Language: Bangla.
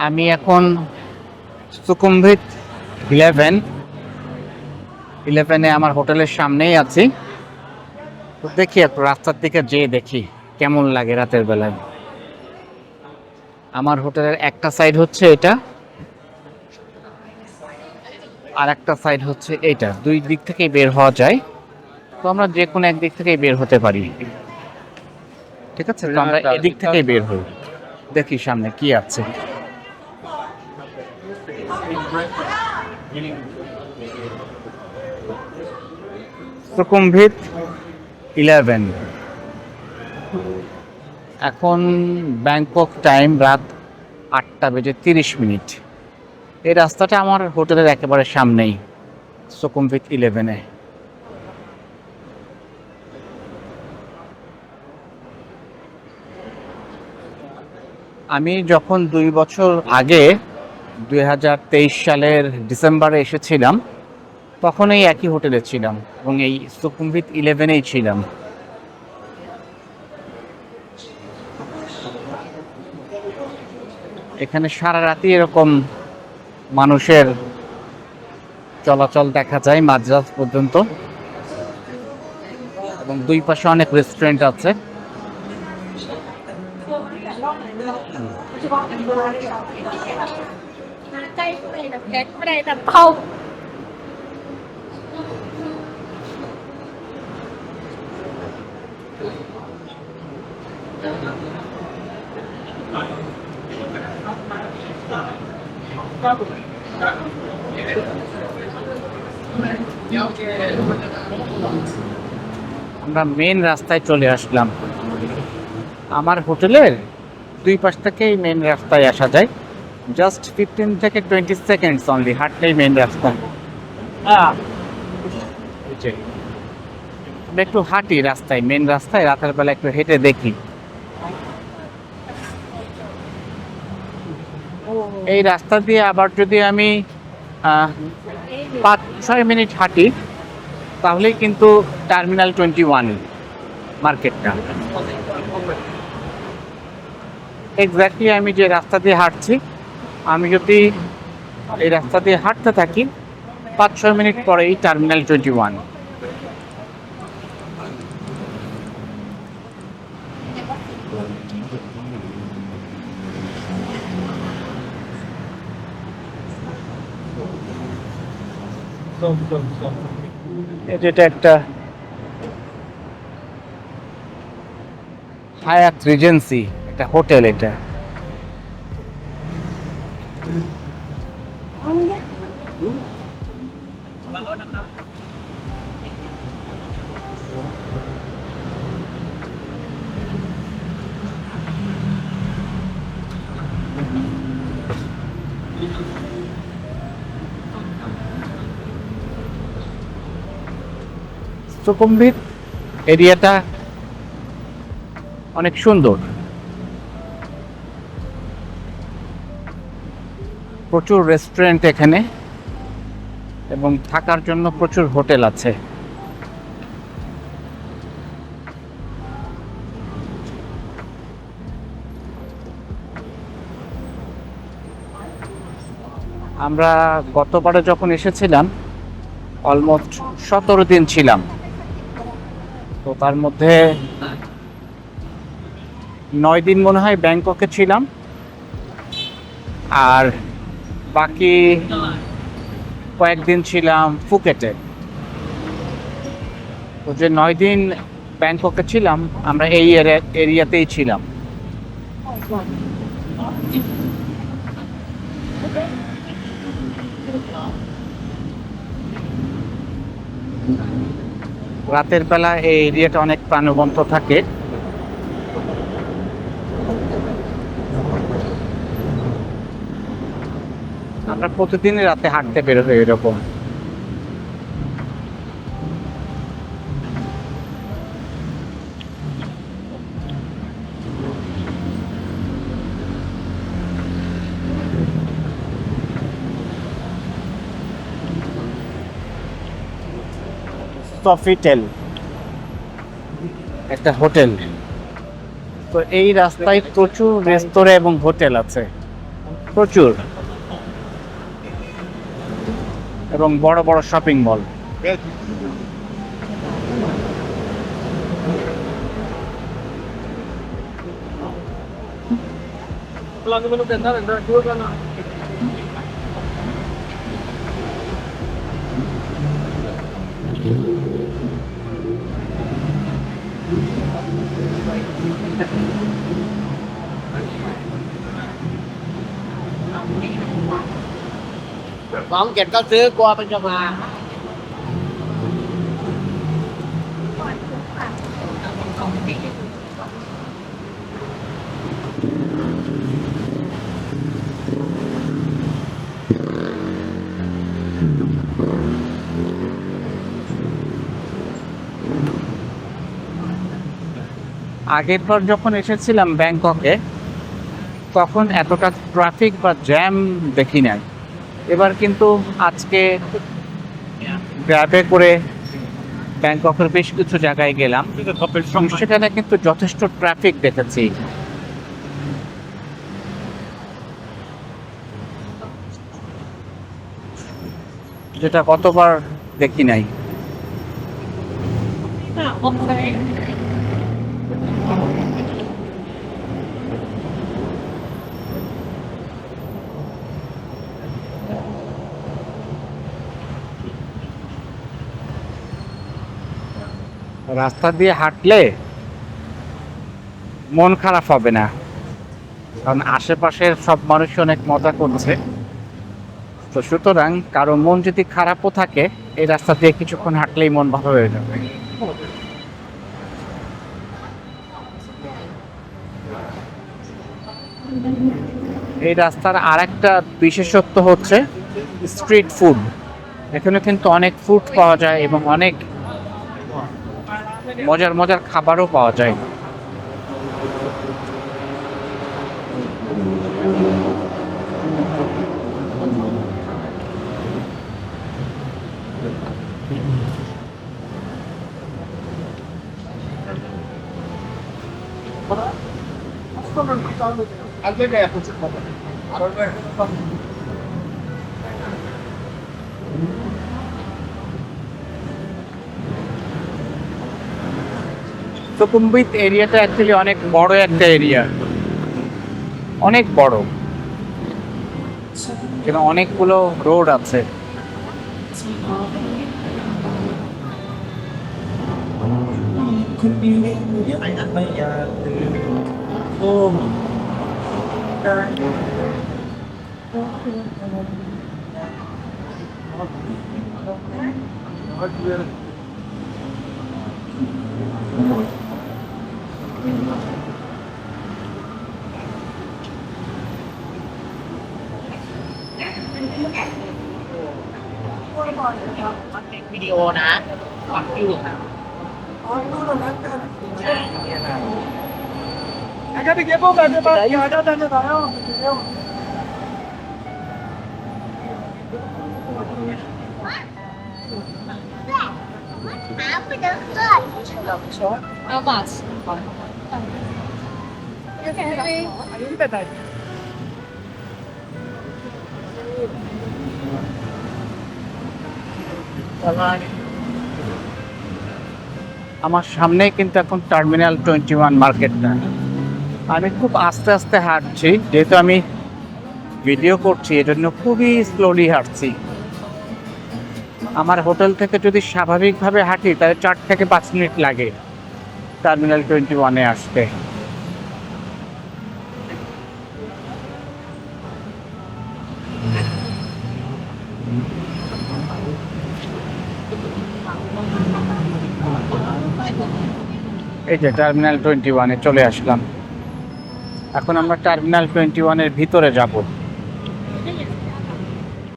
আমি এখন সুকুমভিত 11-11-এ আমার হোটেলের সামনেই আছি। তো দেখি একটু রাস্তার দিকে যেয়ে দেখি কেমন লাগে রাতের বেলায়। আমার হোটেলের একটা সাইড হচ্ছে এটা, আর একটা সাইড হচ্ছে এটা। দুই দিক থেকেই বের হওয়া যায়। তো আমরা যে কোনো একদিক থেকেই বের হতে পারি। ঠিক আছে, তো আমরা এদিক থেকেই বের হই। দেখি সামনে কি আছে। সুকুমভিত 11, এখন ব্যাংকক টাইম রাত 8:30। এই রাস্তাটা আমার হোটেলের একেবারে সামনেই, সুকুমভিত 11-এ। আমি যখন 2 বছর আগে 2023 সালের ডিসেম্বরে এসেছিলাম, তখন এই একই হোটেলে ছিলাম এবং এই সুকুমভিত 11-এই ছিলাম। এখানে সারা রাতই এরকম মানুষের চলাচল দেখা যায় মাঝরাত পর্যন্ত, এবং দুই পাশে অনেক রেস্টুরেন্ট আছে। আমরা মেন রাস্তায় চলে আসলাম। আমার হোটেলের দুই পাশ থেকেই মেন রাস্তায় আসা যায়। জাস্ট 15 থেকে 20 সেকেন্ডস অনলি হাঁটলেই মেন রাস্তা। আমরা একটু হাঁটি রাস্তায়, মেন রাস্তায় রাতের বেলা একটু হেঁটে দেখি। এই রাস্তা দিয়ে আবার যদি আমি 5-6 মিনিট হাঁটি, তাহলেই কিন্তু টার্মিনাল 21 মার্কেটটা। এক্স্যাক্টলি আমি যে রাস্তা দিয়ে হাঁটছি, আমি যদি এই রাস্তা দিয়ে হাঁটতে থাকি, 5-6 মিনিট পরেই টার্মিনাল 21। যেটা একটা হায়াত রিজেন্সি, একটা হোটেল এটা। সুকুমভিত এরিয়াটা অনেক সুন্দর, প্রচুর রেস্টুরেন্ট এখানে এবং থাকার জন্য প্রচুর হোটেল আছে। আমরা গতবারে যখন এসেছিলাম অলমোস্ট 17 দিন ছিলাম। তো তার মধ্যে 9 দিন মনে হয় ব্যাংককে ছিলাম, আর বাকি কয়েকদিন ছিলাম ফুকেটে। তো যে 9 দিন ব্যাংককে ছিলাম, আমরা এই এরিয়াতেই ছিলাম। রাতের বেলা এই এরিয়াটা অনেক প্রাণবন্ত থাকে। আমরা প্রতিদিনই রাতে হাঁটতে বের হই এরকম। সফিটেল একটা হোটেল। তো এই রাস্তায় প্রচুর রেস্তোরাঁ এবং হোটেল আছে। প্রচুর, এবং বড় বড় shopping mall. Con kẹt có xưa qua bên trong à. আগের বার যখন এসেছিলাম ব্যাংককে, তখন এতটা ট্রাফিক বা জ্যাম দেখি নাই। এবার কিন্তু আজকে গ্র্যাবে করে ব্যাংককের বেশ কিছু জায়গায় গেলাম, সেখানে কিন্তু যথেষ্ট ট্রাফিক দেখেছি। যেটা কতবার দেখি নাই। রাস্তা দিয়ে হাঁটলে মন খারাপ হবে না, কারণ আশেপাশের সব মানুষ অনেক মজা করছে। তো সুতরাং কারো মন যদি খারাপও থাকে, এই রাস্তা দিয়ে কিছুক্ষণ হাঁটলেই মন ভালো হয়ে যাবে। এই রাস্তার আরেকটা বিশেষত্ব হচ্ছে স্ট্রিট ফুড। এখানে কিন্তু অনেক ফুড পাওয়া যায় এবং অনেক মজার মজার খাবারও পাওয়া যায়। সুকুম্বিত এরিয়াটা অ্যাকচুয়ালি অনেক বড় একটা এরিয়া, অনেক বড়, এখানে অনেকগুলো রোড আছে। Video nè. Còn chưa hả? Anh có đi ghép bố về cho ba. Để vô đó cho tao không? How much? আমার সামনেই কিন্তু এখন টার্মিনাল 21 মার্কেটটা। আমি খুব আস্তে আস্তে হাঁটছি, যেহেতু আমি ভিডিও করছি এজন্য খুবই স্লোলি হাঁটছি। আমার হোটেল থেকে যদি স্বাভাবিকভাবে হাঁটি তাহলে 4 থেকে 5 মিনিট লাগে টার্মিনাল 21-এ আসতে। এই যে টার্মিনাল 21-এ চলে আসলাম। এখন আমরা টার্মিনাল 21-এর ভিতরে যাব।